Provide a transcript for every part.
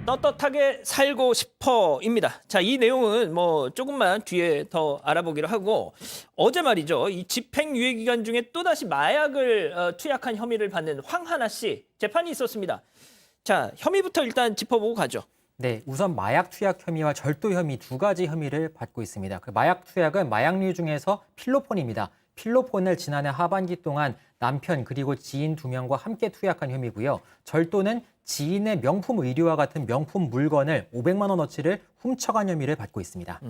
떳떳하게 살고 싶어입니다. 자, 이 내용은 뭐 조금만 뒤에 더 알아보기로 하고 어제 말이죠. 이 집행유예 기간 중에 또다시 마약을 투약한 혐의를 받는 황하나 씨 재판이 있었습니다. 자, 혐의부터 일단 짚어보고 가죠. 네, 우선 마약 투약 혐의와 절도 혐의 두 가지 혐의를 받고 있습니다. 그 마약 투약은 마약류 중에서 필로폰입니다. 필로폰을 지난해 하반기 동안 남편 그리고 지인 2명과 함께 투약한 혐의고요. 절도는 지인의 명품 의류와 같은 명품 물건을 500만 원어치를 훔쳐간 혐의를 받고 있습니다.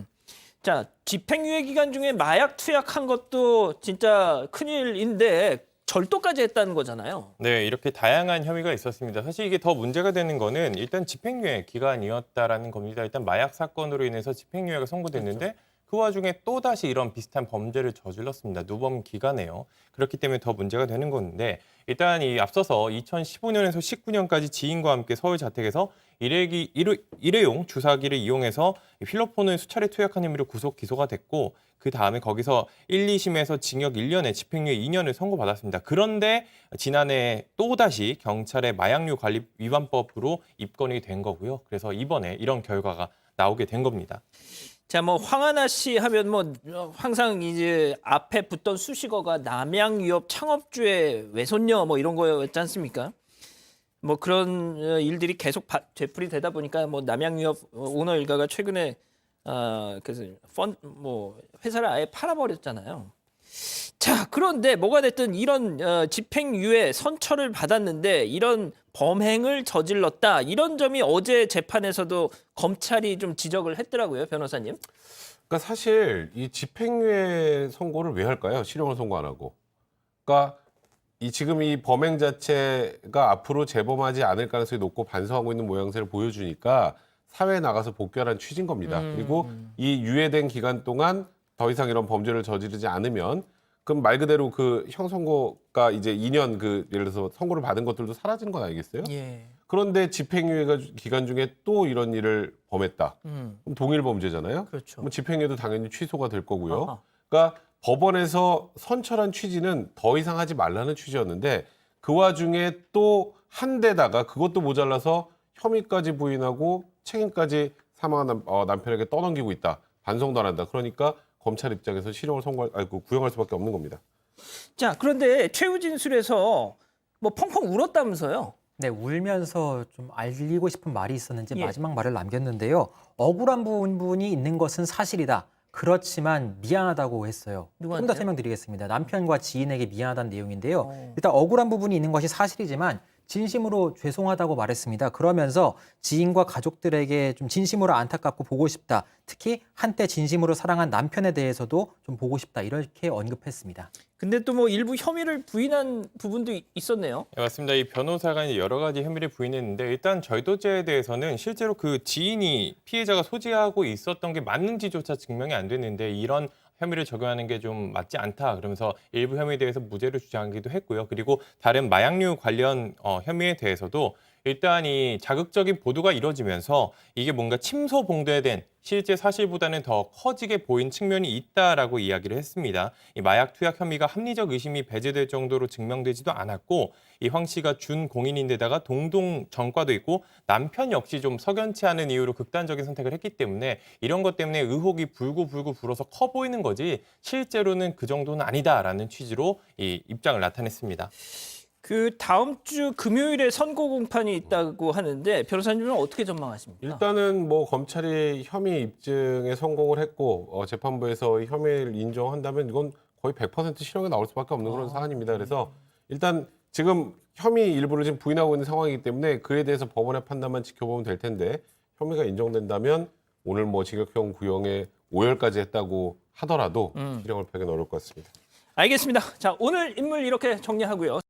자, 집행유예 기간 중에 마약 투약한 것도 진짜 큰일인데 절도까지 했다는 거잖아요. 네, 이렇게 다양한 혐의가 있었습니다. 사실 이게 더 문제가 되는 거는 일단 집행유예 기간이었다라는 겁니다. 일단 마약 사건으로 인해서 집행유예가 선고됐는데 그 와중에 또다시 이런 비슷한 범죄를 저질렀습니다. 누범 기간에요. 그렇기 때문에 더 문제가 되는 건데 일단 이 앞서서 2015년에서 19년까지 지인과 함께 서울 자택에서 일회용 주사기를 이용해서 필로폰을 수차례 투약한 혐의로 구속 기소가 됐고 그 다음에 거기서 1, 2심에서 징역 1년에 집행유예 2년을 선고받았습니다. 그런데 지난해 또다시 경찰의 마약류 관리 위반법으로 입건이 된 거고요. 그래서 이번에 이런 결과가 나오게 된 겁니다. 자, 뭐 황하나 씨 하면 뭐 항상 이제 앞에 붙던 수식어가 남양유업 창업주의 외손녀 뭐 이런 거였지 않습니까? 뭐 그런 일들이 계속 되풀이 되다 보니까 뭐 남양유업 오너 일가가 최근에 그래서 뭐 회사를 아예 팔아버렸잖아요. 자, 그런데 뭐가 됐든 이런 집행유예 선처를 받았는데 이런 범행을 저질렀다. 이런 점이 어제 재판에서도 검찰이 좀 지적을 했더라고요, 변호사님. 그러니까 사실 이 집행유예 선고를 왜 할까요? 실형을 선고 안 하고. 그러니까 지금 이 범행 자체가 앞으로 재범하지 않을 가능성이 높고 반성하고 있는 모양새를 보여주니까 사회에 나가서 복귀하라는 취지인 겁니다. 그리고 이 유예된 기간 동안 더 이상 이런 범죄를 저지르지 않으면 그럼 말 그대로 그 형 선고가 이제 2년 예를 들어서 선고를 받은 것들도 사라지는 건 아니겠어요? 예. 그런데 집행유예 기간 중에 또 이런 일을 범했다. 그럼 동일 범죄잖아요. 그렇죠. 그럼 집행유예도 당연히 취소가 될 거고요. 아하. 그러니까 법원에서 선처란 취지는 더 이상 하지 말라는 취지였는데 그 와중에 또 한 데다가 그것도 모자라서 혐의까지 부인하고 책임까지 사망한 남편에게 떠넘기고 있다. 반성도 안 한다. 그러니까 검찰 입장에서 실형을 구형할 수밖에 없는 겁니다. 자, 그런데 최후 진술에서 뭐 펑펑 울었다면서요? 네, 울면서 좀 알리고 싶은 말이 있었는지 예. 마지막 말을 남겼는데요. 억울한 부분이 있는 것은 사실이다. 그렇지만 미안하다고 했어요. 조금 더 누구한테요? 설명드리겠습니다. 남편과 지인에게 미안하다는 내용인데요. 일단 억울한 부분이 있는 것이 사실이지만 진심으로 죄송하다고 말했습니다. 그러면서 지인과 가족들에게 좀 진심으로 안타깝고 보고 싶다. 특히 한때 진심으로 사랑한 남편에 대해서도 좀 보고 싶다. 이렇게 언급했습니다. 근데 또 뭐 일부 혐의를 부인한 부분도 있었네요. 네, 맞습니다. 이 변호사가 이제 여러 가지 혐의를 부인했는데 일단 절도죄에 대해서는 실제로 그 지인이 피해자가 소지하고 있었던 게 맞는지조차 증명이 안 됐는데 이런 혐의를 적용하는 게 좀 맞지 않다. 그러면서 일부 혐의에 대해서 무죄를 주장하기도 했고요. 그리고 다른 마약류 관련 혐의에 대해서도 일단 이 자극적인 보도가 이뤄지면서 이게 뭔가 침소봉대된 실제 사실보다는 더 커지게 보인 측면이 있다라고 이야기를 했습니다. 이 마약 투약 혐의가 합리적 의심이 배제될 정도로 증명되지도 않았고 이 황 씨가 준 공인인데다가 동동 전과도 있고 남편 역시 좀 석연치 않은 이유로 극단적인 선택을 했기 때문에 이런 것 때문에 의혹이 불고 불어서 커 보이는 거지 실제로는 그 정도는 아니다라는 취지로 이 입장을 나타냈습니다. 그 다음 주 금요일에 선고 공판이 있다고 하는데 변호사님은 어떻게 전망하십니까? 일단은 뭐 검찰이 혐의 입증에 성공을 했고 재판부에서 혐의를 인정한다면 이건 거의 100% 실형이 나올 수밖에 없는 그런 사안입니다. 그래서 일단 지금 혐의 일부를 지금 부인하고 있는 상황이기 때문에 그에 대해서 법원의 판단만 지켜보면 될 텐데 혐의가 인정된다면 오늘 뭐 징역형 구형에 5열까지 했다고 하더라도 실형을 펴기는 어려울 것 같습니다. 알겠습니다. 자, 오늘 인물 이렇게 정리하고요.